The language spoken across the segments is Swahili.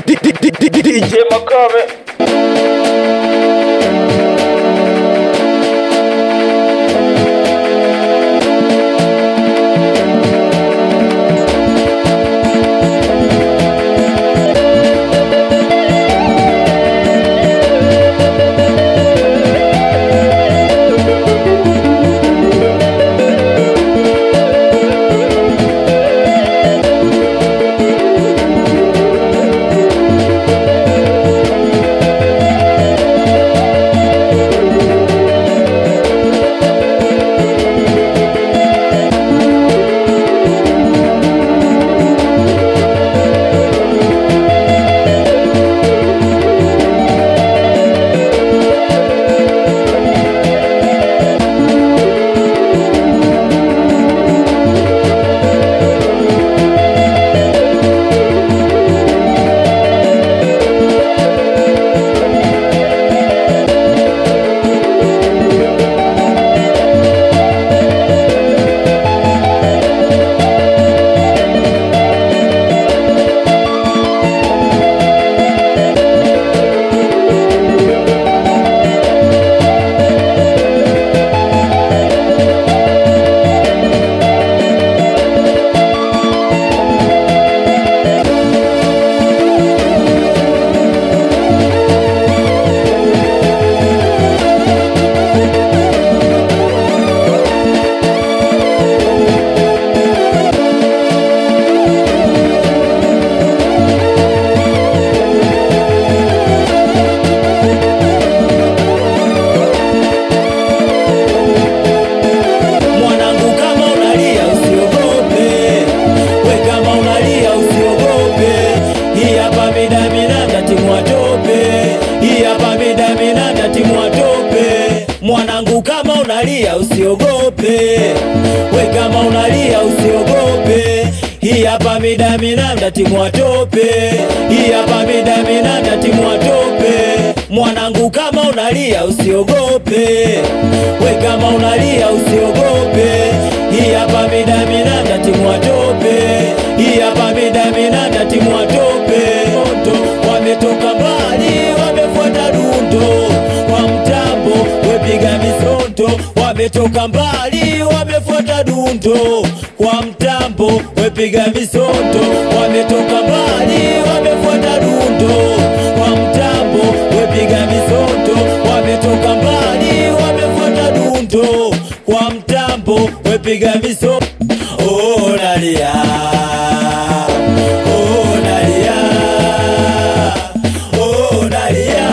DJ Makame. Mwanangu kama unalia usiogope, we kama unalia usiogope. Hii hapa midamina timua tope, hii hapa midamina timua tope. Mwanangu kama unalia usiogope, we kama unalia usiogope. Hii hapa midamina timua tope, hii hapa midamina timua tope. Wametoka mbali wamefuata dundo kwa mtambo, wepiga misonto. Wametoka mbali wamefuata dundo kwa mtambo, wepiga misonto. Wametoka mbali wamefuata dundo kwa mtambo, wepiga misonto. Wametoka mbali wamefuata dundo kwa mtambo, wepiga misonto. Oh nalia, oh nalia, oh nalia.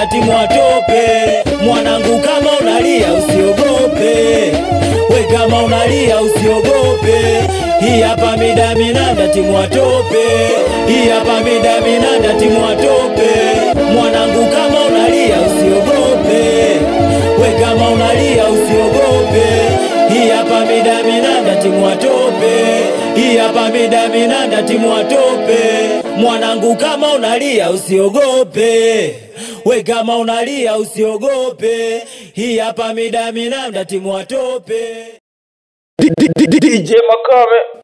Timua tope. Mwanangu kama unalia usiogope, we kama unalia usiogope. Hii hapa midamina timua tope, hii hapa midamina timua tope. Mwanangu kama unalia usiogope, hapa mida minanda timu watope. Hii hapa mida minanda timu watope. Mwanangu kama unalia usiogope. We kama unalia usiogope. Hii hapa mida minanda timu watope. DJ Makame.